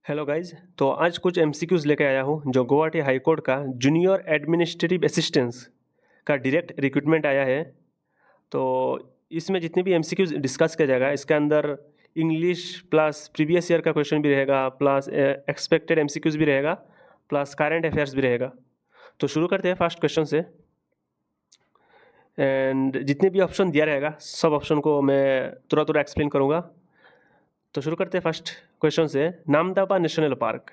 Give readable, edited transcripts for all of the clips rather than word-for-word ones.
Hello guys. तो आज कुछ एमसीक्यूज़ लेके आया हूँ जो गुवाहाटी हाई कोर्ट का जूनियर एडमिनिस्ट्रेटिव असिस्टेंट्स का डायरेक्ट रिक्रूटमेंट आया है। तो इसमें जितने भी एमसीक्यूज़ डिस्कस किया जाएगा इसके अंदर इंग्लिश प्लस प्रीवियस ईयर का क्वेश्चन भी रहेगा, प्लस एक्सपेक्टेड एमसीक्यूज़ भी रहेगा, प्लस करंट अफेयर्स भी रहेगा। तो शुरू करते हैं फर्स्ट क्वेश्चन से। एंड जितने भी ऑप्शन दिया रहेगा सब ऑप्शन को मैं थोड़ा एक्सप्लेन करूँगा। तो शुरू करते हैं फर्स्ट क्वेश्चन से। Namdapha national park.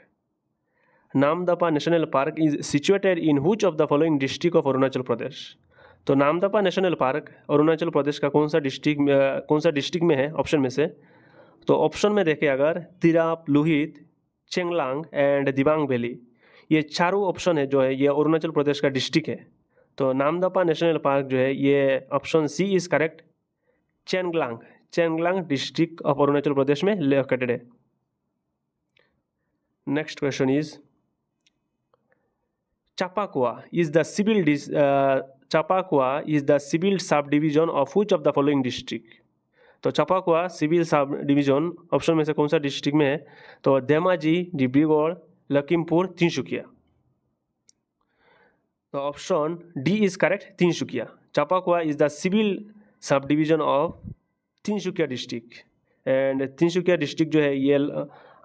Namdapha national park is situated in which of the following district of Arunachal Pradesh. तो नामदफा नेशनल पार्क अरुणाचल प्रदेश का कौन सा डिस्ट्रिक्ट में है ऑप्शन में से। तो ऑप्शन में देखें अगर तिराप, लोहित, चेंगलांग एंड दिबांग वैली, ये चारों ऑप्शन है जो है ये अरुणाचल प्रदेश का डिस्ट्रिक्ट है। तो नामदफा नेशनल पार्क जो है ये option C is correct. Changlang district of Arunachal Pradesh में लोकेटेड है। Next question is Chappaqua is the civil subdivision of which of the following district। तो चापाकुआ सिविल सब डिवीजन ऑप्शन में से कौन सा डिस्ट्रिक्ट में है। तो धेमाजी, डिब्रूगढ़, लखीमपुर, तिनसुकिया। तो option D is correct, Tinsukia. Chapakhowa is the civil sub division of Tinsukia district. And Tinsukia district जो है ये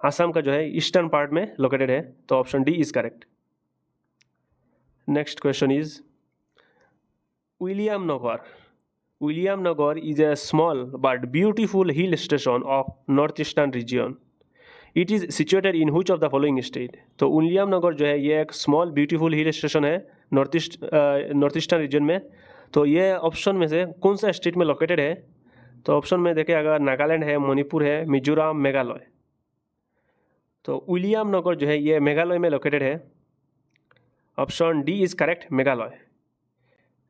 आसाम का जो है ईस्टर्न पार्ट में लोकेटेड है। तो option D is correct. Next question is Williamnagar. Williamnagar is a small but beautiful hill station of northeastern region. It is situated in which of the following state। तो विलियमनगर जो है ये एक small beautiful hill station है north eastern region में। तो ये option में से कौन सा स्टेट में लोकेटेड है। तो ऑप्शन में देखें अगर नागालैंड है, मणिपुर है, मिजोरम, मेघालय। तो विलियमनगर जो है ये मेघालय में लोकेटेड है। Option D is correct, Meghalaya.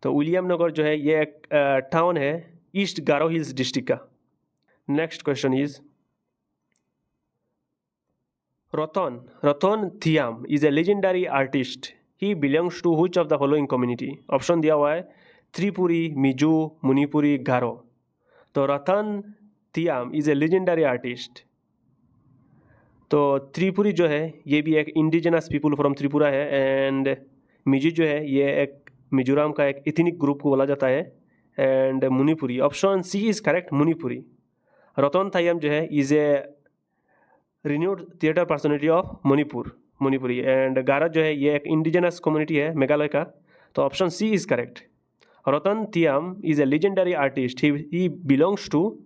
तो विलियमनगर जो है ये एक टाउन है ईस्ट गारो हिल्स डिस्ट्रिक्ट का। Next question is Ratan Thiyam is a legendary artist. He belongs to which of the following community. Option दिया हुआ है त्रिपुरी, मिजू, मणिपुरी, गारो। तो Ratan Thiyam is a legendary artist. तो त्रिपुरी जो है ये भी एक इंडिजिनस पीपुल फ्रॉम त्रिपुरा है। एंड मिजो जो है ये एक मिजोरम का एक इथनिक ग्रुप को बोला जाता है। And Manipuri, option C is correct, Manipuri. Ratan Thiyam जो है is a renowned theatre personality of Manipuri. And Garo जो है ये एक इंडिजिनस कम्युनिटी है मेघालय का। तो option C is correct. Ratan Thiyam is a legendary artist. He belongs to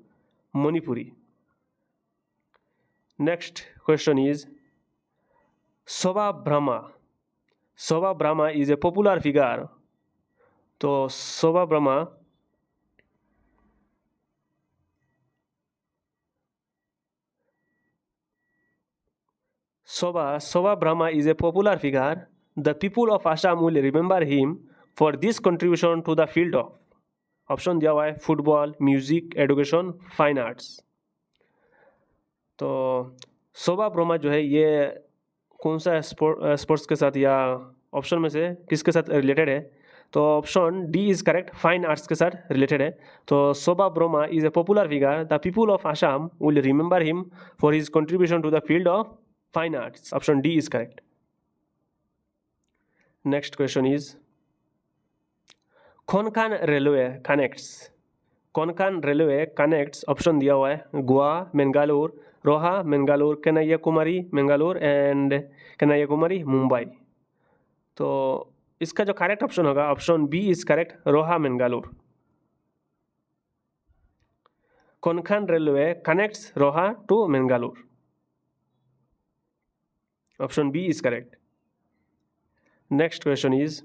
Manipuri. Next question is Soba Brahma. Soba Brahma is a popular figure. तो Soba Brahma is a popular figure. The people of Assam will remember him for this contribution to the field of। Option दिया हुआ है football, music, education, fine arts. तो शोभा ब्रह्मा जो है ये कौन सा स्पोर्ट्स के साथ या ऑप्शन में से किसके साथ रिलेटेड है। तो option D is correct, fine arts के साथ रिलेटेड है। तो Shobha Brahma is a popular figure. The people of Assam will remember him for his contribution to the field of fine arts. Option D is correct. Next question is Konkan railway connects. Option दिया हुआ है Goa, Mangalore, Roha, Mangalore, Kanyakumari, Mangalore and Kanyakumari, Mumbai. तो इसका जो correct option होगा option B is correct, Roha, Mangalore. Konkan railway connects Roha to Mangalore. Option B is correct. Next question is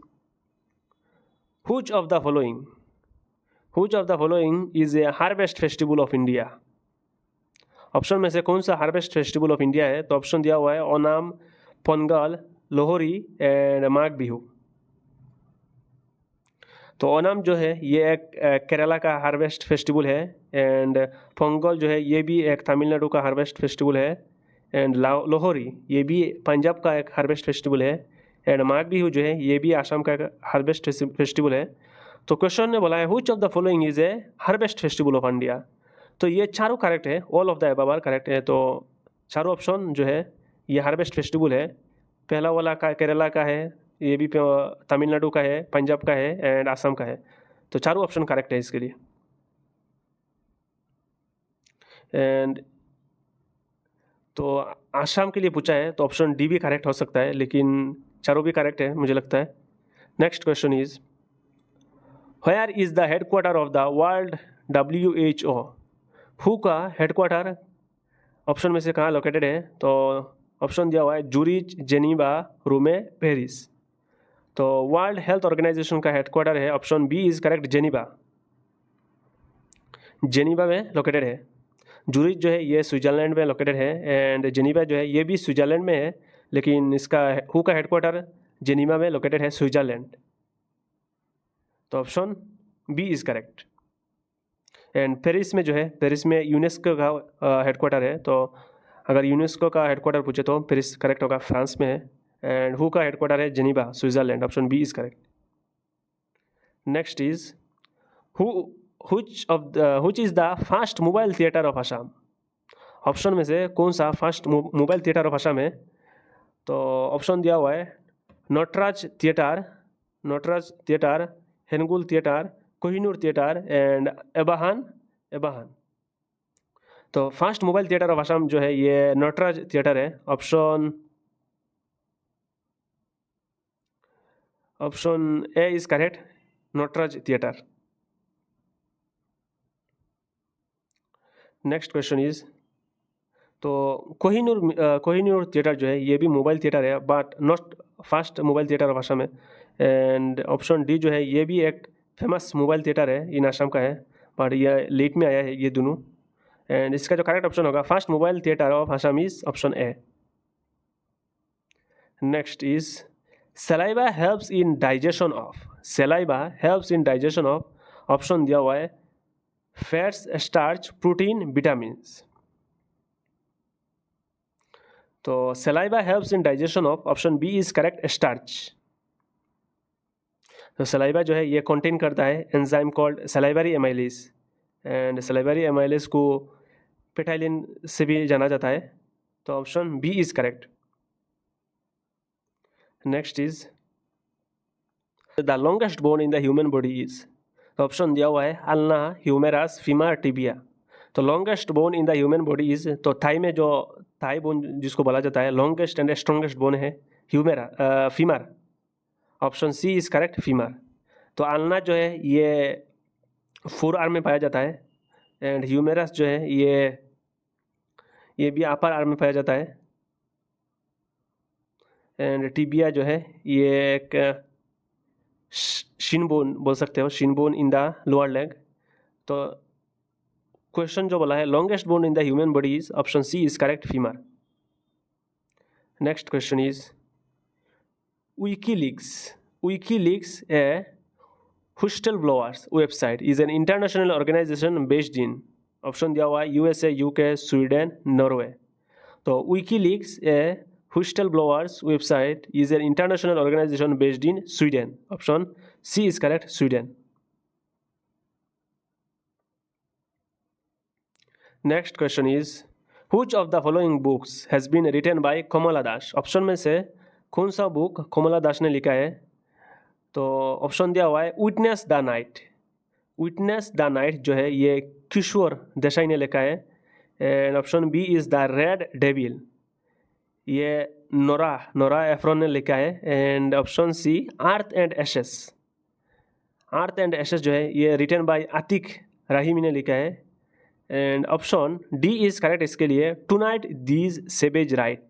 Which of the following is a harvest festival of India। Option में से कौन सा हार्वेस्ट फेस्टिवल ऑफ इंडिया है। तो option दिया हुआ है Onam, Pongal, Lohri and Magh Bihu. तो ओणम जो है ये एक केरला का हार्वेस्ट फेस्टिवल है। एंड पोंगल जो है ये भी एक तमिलनाडु का हार्वेस्ट फेस्टिवल है। एंड लोहरी ये भी पंजाब का एक हार्वेस्ट फेस्टिवल है। एंड माघ बिहू जो है ये भी आसाम का हार्वेस्ट फेस्टिवल है। तो क्वेश्चन ने बोला है which of the following is a harvest festival of India. तो ये चारों करेक्ट है, all of the above are correct है। तो चारों ऑप्शन जो है ये हार्वेस्ट फेस्टिवल है। पहला वाला का केरला का है, ये भी तमिलनाडु का है, पंजाब का है एंड असम का है। तो चारों ऑप्शन करेक्ट है इसके लिए। एंड तो आसाम के लिए पूछा है तो ऑप्शन डी भी करेक्ट हो सकता है, लेकिन चारों भी करेक्ट है मुझे लगता है। Next question is where is the headquarter of the world WHO? Who का हेडक्वार्टर ऑप्शन में से कहाँ लोकेटेड है? तो ऑप्शन दिया हुआ है जूरिच, जेनीवा, रोमे, पेरिस। तो वर्ल्ड हेल्थ ऑर्गेनाइजेशन का हेडक्वार्टर है, option B is correct, Geneva. Geneva में लोकेटेड है। जूरिच जो है ये स्विट्जरलैंड में लोकेटेड है एंड जेनीवा जो है ये भी स्विट्जरलैंड में है, लेकिन इसका हु का हेडक्वार्टर जेनीवा में लोकेटेड है, स्विट्जरलैंड। तो option B is correct. And Paris में जो है, पेरिस में यूनेस्को का हेडक्वार्टर है। तो अगर यूनेस्को का हेडक्वार्टर पूछे तो पेरिस करेक्ट होगा, फ्रांस में है। एंड हु का हेडक्वार्टर है Geneva, Switzerland. Option B is correct. Next is which is the first mobile theatre of Assam? Option में से कौन सा first mobile theatre of Assam है? तो ऑप्शन दिया हुआ है Natraj theatre, Hengul theatre, Kohinoor theatre and Abahan. तो first mobile theatre of Assam जो है ये नटराज थिएटर है। Option A is correct, Natraj theatre. Next question is तो कोहिनूर थिएटर जो है ये भी मोबाइल थिएटर है, but not first mobile theatre of Assam है। एंड ऑप्शन डी जो है ये भी एक फेमस मोबाइल थिएटर है, इन असम का है, बट ये लेट में आया है ये दोनों। एंड इसका जो करेक्ट ऑप्शन होगा first mobile theatre of Assam is option A. Next is saliva helps in digestion of, option दिया हुआ है फैट्स, स्टार्च, प्रोटीन, विटामिन्स। तो saliva helps in digestion of, option B is correct, starch. तो saliva जो है ये contain करता है enzyme called salivary amylase, and salivary amylase को पेटाइलिन से भी जाना जाता है। तो option B is correct. Next is the longest bone in the human body is, तो ऑप्शन दिया हुआ है अल्ना, ह्यूमेरस, फीमर, टिबिया। तो longest bone in the human body is, तो थाई में जो थाई बोन जिसको बोला जाता है लॉन्गेस्ट एंड स्ट्रॉन्गेस्ट बोन है femur. Option C is correct, femur. तो अल्ना जो है ये फोर आर्म में पाया जाता है, एंड ह्यूमेरस जो है ये भी अपर आर्म में पाया जाता है, एंड टिबिया जो है ये एक शिन बोन बोल सकते हो, shin bone in the lower leg. तो क्वेश्चन जो बोला है longest bone in the human body is, option C is correct, femur. Next question is WikiLeaks, a whistleblowers website, is an international organization based in, option दिया हुआ है USA, UK, Sweden, Norway. तो WikiLeaks, a whistleblowers website, is an international organization based in Sweden. Option C is correct, Sweden. Next question is which of the following books has been written by Kamala Das? Option में से कौन सा book कमला दास ने लिखा है? तो option दिया हुआ है विटनेस द नाइट जो है ये किशोर देसाई ने लिखा है, and option B is the red devil, ये नोरा एफ्रोन ने लिखा है, and option C earth and ashes जो है ये रिटन बाय आतिक राहिमी ने लिखा है, and option D is correct इसके लिए, tonight these savage rite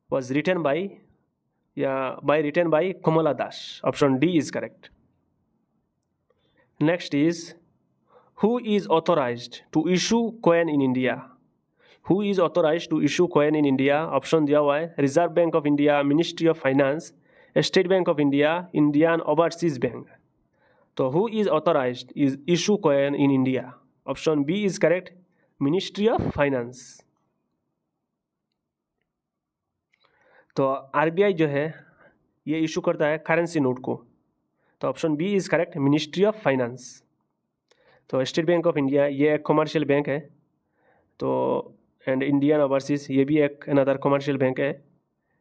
was written by Kamala Das. Option D is correct. Next is who is authorized to issue coin in India? Option दिया हुआ है reserve bank of India, ministry of finance, state bank of India, Indian overseas bank. तो who is authorized is issue coin in India? Option B is correct, ministry of finance. तो RBI जो है ये issue करता है currency note को। तो option B is correct, ministry of finance. तो स्टेट बैंक ऑफ इंडिया ये एक कमर्शियल बैंक है, तो एंड इंडियन ओवरसीज ये भी एक अनदर कमर्शियल बैंक है।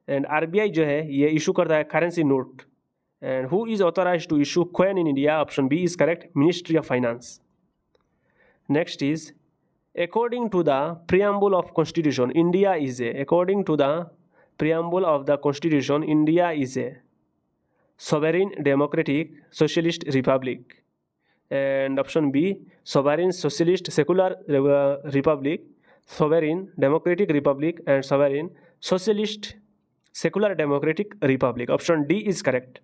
एंड आरबीआई जो है ये इशू करता है currency note. And who is authorise to issue coin in India? Option B is correct, ministry of finance. Next is according to the preamble of constitution India is a according to the preamble of the constitution India is a sovereign democratic socialist republic, and option B sovereign socialist secular republic, sovereign democratic republic and sovereign socialist secular democratic republic. Option D is correct.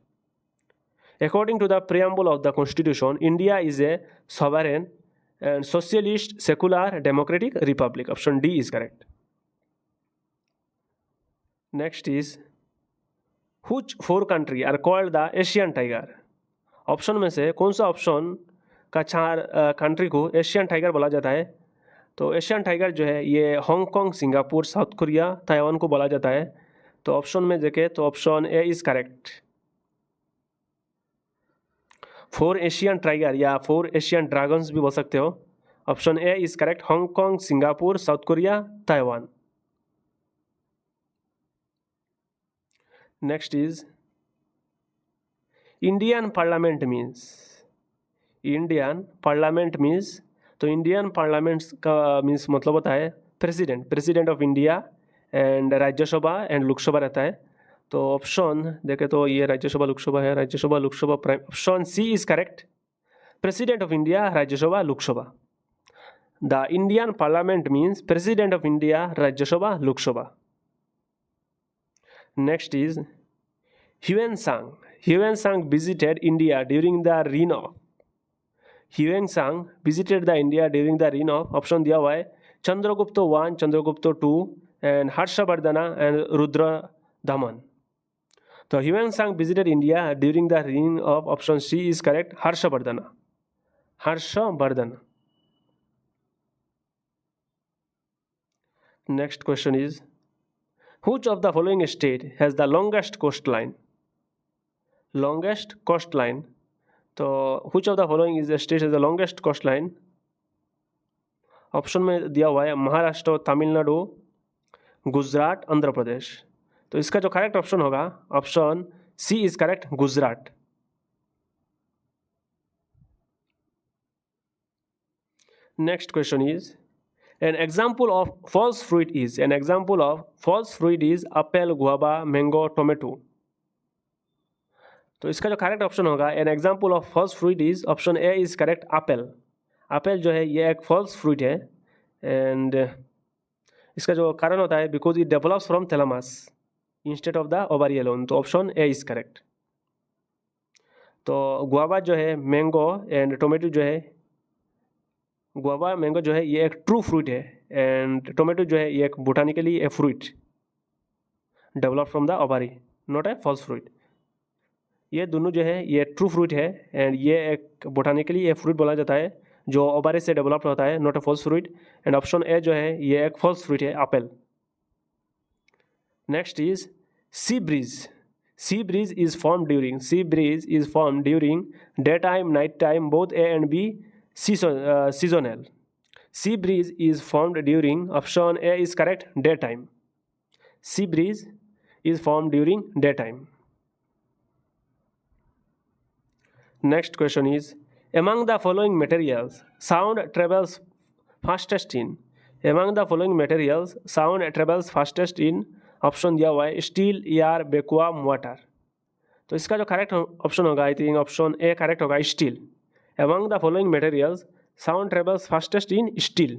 According to the preamble of the constitution India is a sovereign and socialist secular democratic republic. Option D is correct. Next is which four country are called the Asian tiger? Option में से कौन सा option का 4 country को Asian tiger बोला जाता है? तो एशियन टाइगर जो है ये Hong Kong, Singapore, south Korea, Taiwan को बोला जाता है। तो ऑप्शन में देखें तो option A is correct. 4 Asian tiger या 4 एशियन ड्रैगन्स भी बोल सकते हो। Option A is correct, Hong Kong, Singapore, south Korea, Taiwan. Next is Indian parliament means. Indian parliament means, तो इंडियन पार्लियामेंट का मीन्स मतलब होता है president of India, and Rajya Sabha and Lok Sabha रहता है। तो ऑप्शन देखें तो ये राज्यसभा लोकसभा है, Rajya Sabha Lok Sabha prime. Option C is correct, president of India, Rajya Sabha, Lok Sabha. The Indian parliament means president of India, Rajya Sabha, Lok Sabha. Next is Hiuen Tsang visited India during the reign of, Hiuen Tsang visited the India during the reign of, option दिया हुआ है Chandragupta 1, Chandragupta 2 and Harshvardhan and Rudradaman. तो Hiuen Tsang visited India during the reign of, option C is correct, Harshvardhan. Next question is which of the following state has the longest coastline? Longest coastline, तो which of the following is the state has the longest coastline? Option में दिया हुआ है महाराष्ट्र, तमिलनाडु, गुजरात, आंध्र प्रदेश। तो इसका जो correct option होगा option C is correct, Gujarat. Next question is an example of false fruit is, an example of false fruit is apple, guava, mango, tomato। तो इसका जो करेक्ट ऑप्शन होगा an example of false fruit is, option A is correct, Apple. Apple जो है ये एक false fruit है, and इसका जो कारण होता है because it develops from thalamus instead of the ovary alone. तो ऑप्शन ए इज करेक्ट। तो गुआवा जो है मैंगो एंड टोमेटो जो है, गुआवा मैंगो जो है ये एक ट्रू फ्रूट है, एंड टोमेटो जो है ये एक botanically a fruit develop from the ovary, not a false fruit. ये दोनों जो है ये ट्रू फ्रूट है, एंड ये एक बोटानिकली ए फ्रूट बोला जाता है जो ओवरी से डेवलप होता है, not a false fruit. And option A जो है ये एक फॉल्स फ्रूट है, apple. Next is sea breeze. Sea breeze is form during day time, night time, both A and B, seasonal। Sea breeze is formed during, option A is correct, daytime। Sea breeze is formed during daytime। Next question is among the following materials sound travels fastest in, among the following materials sound travels fastest in, option दिया हुआ है steel, air, vacuum, water. तो इसका जो correct option होगा I think option A correct होगा, steel. Among the following materials, sound travels fastest in steel।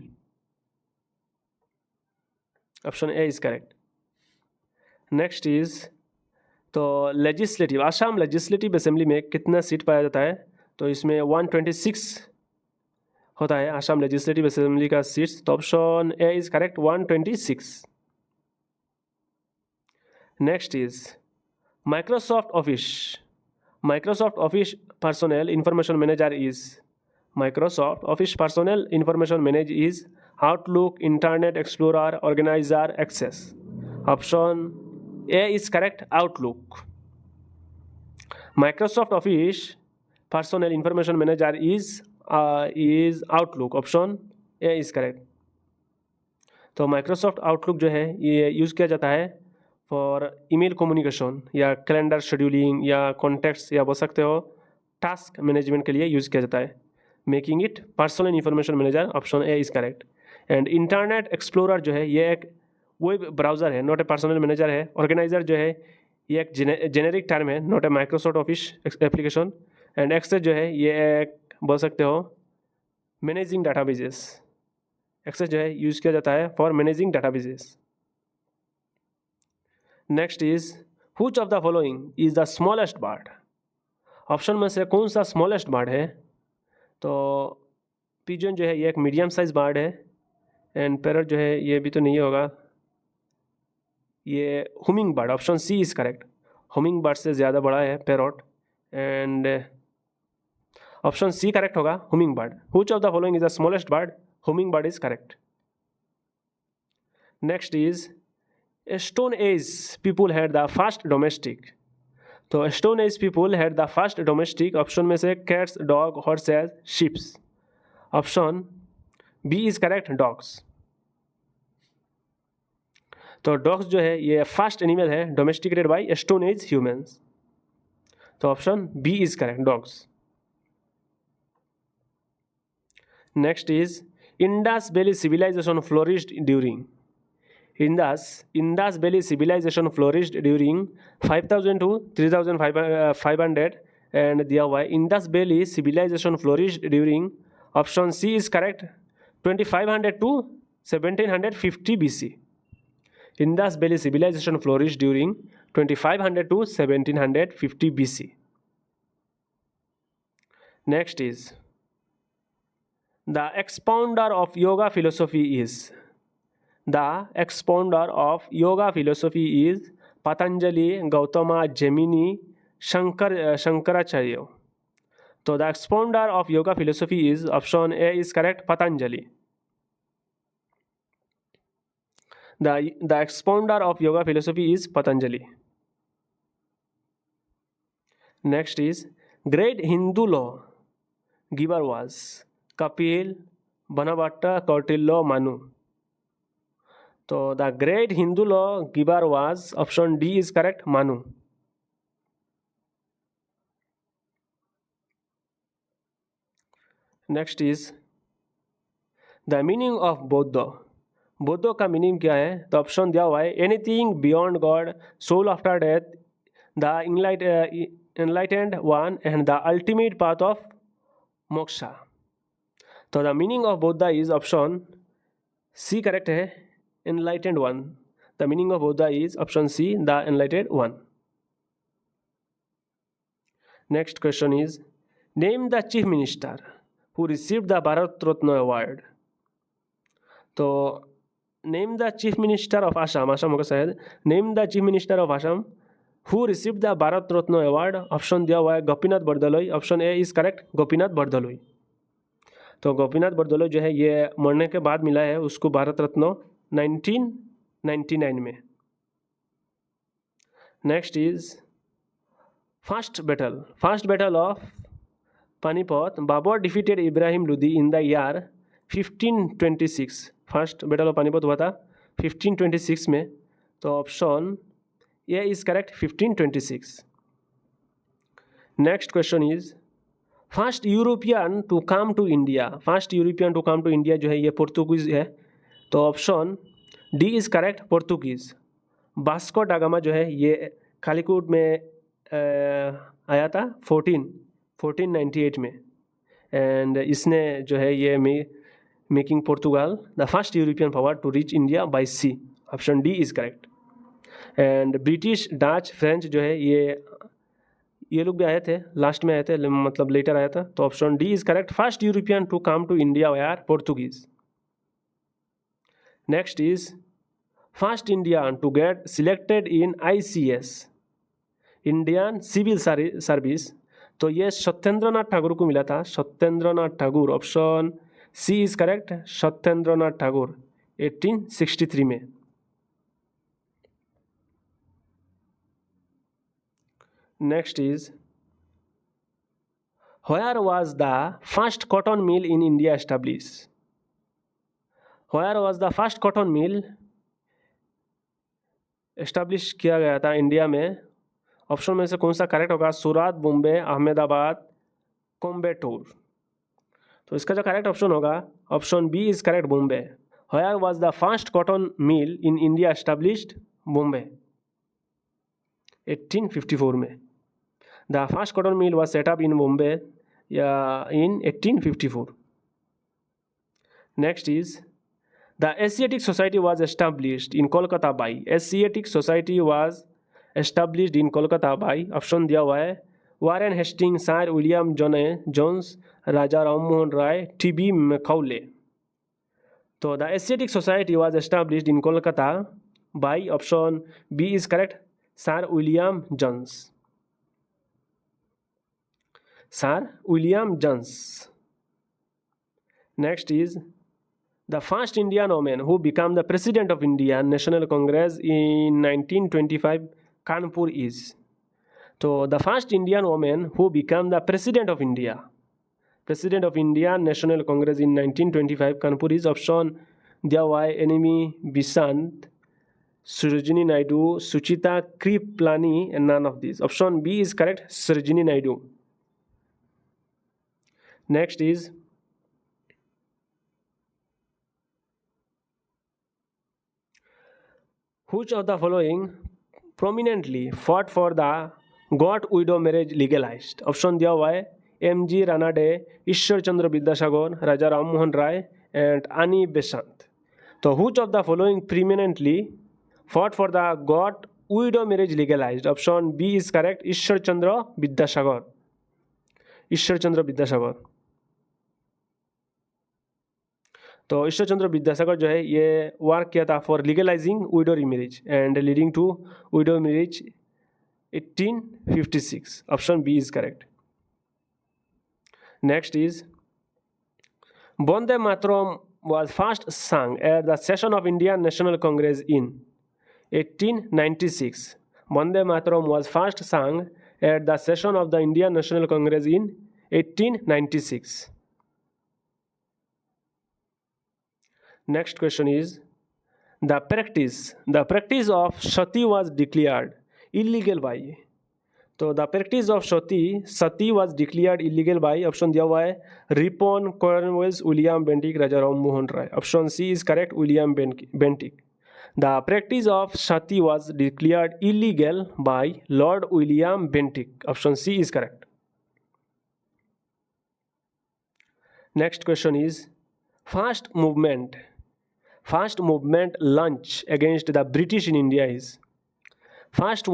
Option A is correct। Next is तो legislative, Assam legislative assembly में कितना सीट पाया जाता है? तो इसमें 126 होता है आसाम लेजिस्लेटिव असेंबली का सीट्स। तो option A is correct, 126। Next is Microsoft office personnel information manager is, Microsoft Office personnel information manager is Outlook, Internet Explorer, Organizer, Access। Option A is correct, Outlook। Microsoft Office personnel information manager is Outlook। Option A is correct। तो Microsoft outlook जो है ये use किया जाता है for email communication या calendar scheduling या contacts या बोल सकते हो टास्क मैनेजमेंट के लिए यूज़ किया जाता है. Making it personal information manager, option A is correct. And internet explorer जो है ये एक वेब ब्राउज़र है, नॉट ए पर्सनल मैनेजर है. ऑर्गेनाइजर जो है ये एक जेनेरिक टर्म है, not a Microsoft office application. And access जो है ये एक बोल सकते हो मैनेजिंग डाटाबेसेस. एक्सेस जो है यूज़ किया जाता है for managing databases. Next is which of the following is the smallest bird. Option में से कौन सा स्मॉलेस्ट बर्ड है? तो पिजन जो है ये एक मीडियम साइज बर्ड है. एंड पैरट जो है ये भी तो नहीं होगा. ये hummingbird, option C is correct. Hummingbird से ज़्यादा बड़ा है parrot. And option C correct होगा, hummingbird. Which of the following is the smallest bird? Hummingbird is correct. Next is stone age people had the first domestic. तो stone age people had the first domestic. Option में से cats, dog, horses, ships. Option B is correct, dogs. तो dogs जो है ये first animal है domesticated by stone age humans. तो option B is correct, dogs. Next is Indus valley civilization flourished during. Indus Valley civilization flourished during 5000 to 3500 and thereby Indus Valley civilization flourished during option C is correct 2500 to 1750 BC. Indus Valley civilization flourished during 2500 to 1750 BC. Next is the expounder of yoga philosophy is. The expounder of yoga philosophy is Patanjali, Gautama, Gemini, Shankaracharya. So the expounder of yoga philosophy is option A is correct, Patanjali. The expounder of yoga philosophy is Patanjali. Next is great Hindu law giver was Kapil, Banabhatta, Kautilya, Manu. So the great Hindu law giver was option D is correct, Manu. Next is the meaning of Buddha. Buddha का meaning क्या है? तो option दिया हुआ है anything beyond god, soul after death, the enlightened one and the ultimate path of moksha. तो the meaning of Buddha is option C correct है, enlightened one. The meaning of Buddha is option C, the enlightened one. Next question is name the chief minister who received the Bharat Ratna award. तो name the chief minister of Assam, Assam होगा शायद. name the chief minister of Assam who received the Bharat Ratna award. ऑप्शन दिया हुआ है Gopinath Bardoloi. Option A is correct, Gopinath Bardoloi. तो गोपीनाथ बरदलोई जो है ये मरने के बाद मिला है उसको भारत रत्न 1999 में. Next is first battle of Panipat. Babur defeated Ibrahim Lodi in the year 1526. First battle of Panipat हुआ था 1526 में. तो option A is correct, 1526. Next question is first European to come to India. First European to come to India जो है ये Portuguese है. तो option D is correct, Portuguese. Vasco da Gama जो है ये कालीकूट में आया था 1498 में. एंड इसने जो है ये making Portugal the first European power to reach India by sea. Option D is correct. And British, Dutch, French जो है ये लोग भी आए थे, लास्ट में आए थे, मतलब लेटर आया था. तो option D is correct. First European to come to India were Portuguese. Next is first Indian to get selected in ICS, Indian Civil Service. तो ये सत्येंद्रनाथ ठाकुर को मिला था, Satyendranath Thakur. Option C is correct, Satyendranath Thakur 1863 में. Next is where was the first cotton mill in India established? Where was the first cotton mill establish किया गया था India में? ऑप्शन में से कौन सा करेक्ट होगा? सूरत, बॉम्बे, अहमदाबाद, कोम्बेटूर। तो इसका जो करेक्ट ऑप्शन होगा option B is correct, Bombay. Where was the first cotton mill in India established? Bombay, 1854 में। The first cotton mill was set up in Bombay in 1854. Next is the Asiatic Society was established in Kolkata by? Asiatic Society was established in Kolkata by? Option दिया हुआ है Warren Hasting, sir William Jones, Raja Rammohan Roy, T B. Macaulay. तो the Asiatic society was established in Kolkata by, option B is correct, sir William Jones. Sir William Jones. Next is the first Indian woman who became the president of Indian National Congress in 1925 Kanpur is? So the first Indian woman who became the president of Indian National Congress in 1925 Kanpur is option दिया हुआ है enemy बिसांत, Sarojini Naidu, Suchita Kriplani, and none of these. Option B is correct, Sarojini Naidu. Next is which of the following prominently fought for the got widow marriage legalized? Option दिया हुआ है MG. Ranade, Ishwar Chandra Vidyasagar, Raja Rammohan Roy and Annie Besant. तो which of the following prominently fought for the got widow marriage legalized? Option B is correct, Ishwar Chandra Vidyasagar. तो ईश्वर चंद्र विद्यासागर जो है ये work किया था for legalizing widow marriage and leading to widow marriage 1856। Option B is correct. Next is Vande Mataram was first sung at the session of Indian National Congress in 1896. Vande Mataram was first sung at the session of the Indian National Congress in 1896. Next question is the practice of sati was declared illegal by? तो the practice of sati was declared illegal by, option दिया हुआ है Ripon, Cornwallis, William Bentinck, Raja Rammohan Roy. Option C is correct, William Bentinck. The practice of sati was declared illegal by lord William Bentinck. Option C is correct. Next question is first movement launch against the British in India is? First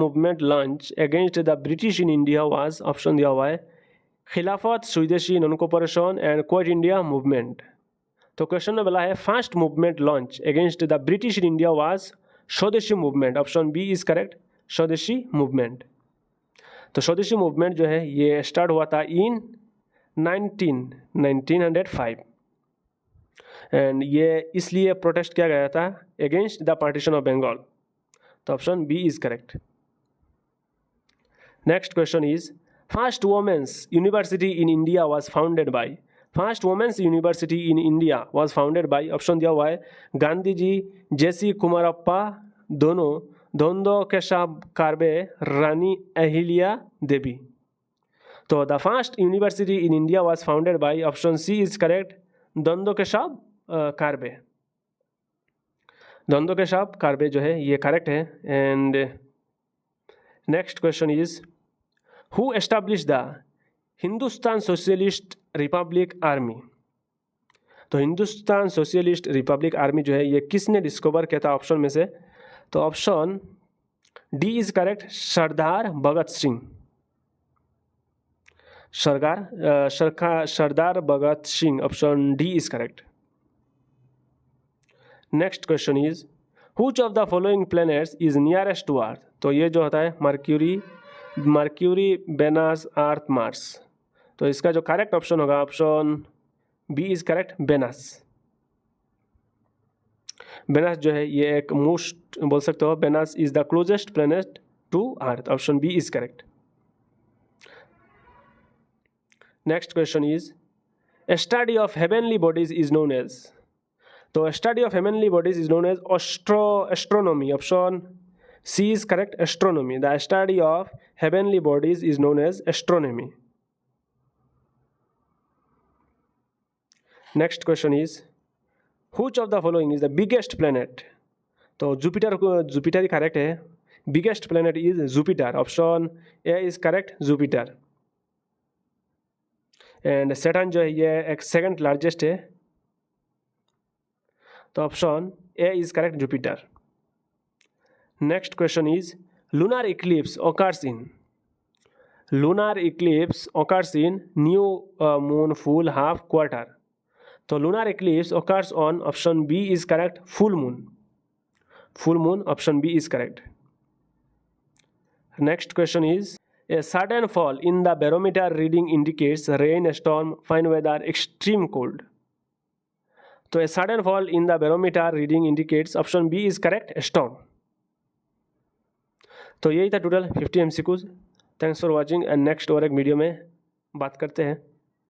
movement launch against the British in India was, option दिया हुआ है Khilafat, Swadeshi non cooperation and quit India movement. तो question में बोला है first movement launch against the British in India was Swadeshi movement. Option B is correct, Swadeshi movement. तो Swadeshi movement जो है ये स्टार्ट हुआ था इन 1905 एंड ये इसलिए प्रोटेस्ट किया गया था against the partition of Bengal. तो option B is correct. Next question is first women's university in India was founded by? First women's university in India was founded by, option दिया हुआ है गांधी जी, जेसी कुमारप्पा दोनों, धोंदो केशव कार्बे, रानी अहिल्या देवी। तो the first university in India was founded by, option C is correct, Dhondo Keshav Karve. Dhondo Keshav Karve जो है ये correct है। And next question is who establish the Hindustan socialist republic army? तो हिंदुस्तान सोशलिस्ट रिपब्लिक आर्मी जो है ये किसने डिस्कवर किया था ऑप्शन में से? तो option D is correct, Sardar Bhagat Singh. Sardar Bhagat Singh, option D is correct. Next question is which of the following planets is nearest to earth? तो ये जो होता है मर्क्यूरी, वेनस, अर्थ, मार्स। तो इसका जो करेक्ट ऑप्शन होगा option B is correct, Venus. Venus जो है ये एक मोस्ट बोल सकते हो, Venus is the closest planet to Earth. Option B is correct. Next question is study of heavenly bodies is known as? तो study of heavenly bodies is known as astronomy. Option C is correct, astronomy. The study of heavenly bodies is known as astronomy. Next question is which of the following is the biggest planet. तो Jupiter ही correct है. Biggest planet is Jupiter. Option A is correct, Jupiter. And Saturn जो है ये एक second largest है, तो option A is correct, Jupiter. Next question is lunar eclipse occurs in. Lunar eclipse occurs in new moon, full, half, quarter. तो lunar eclipse occurs on option B is correct, full moon. Full moon, option B is correct. Next question is a sudden fall in the barometer reading indicates rain, storm, fine weather, extreme cold. तो a sudden fall in the barometer reading indicates option B is correct, storm. तो यही था total 50 MCQs. Thanks for watching and next और एक video में बात करते हैं.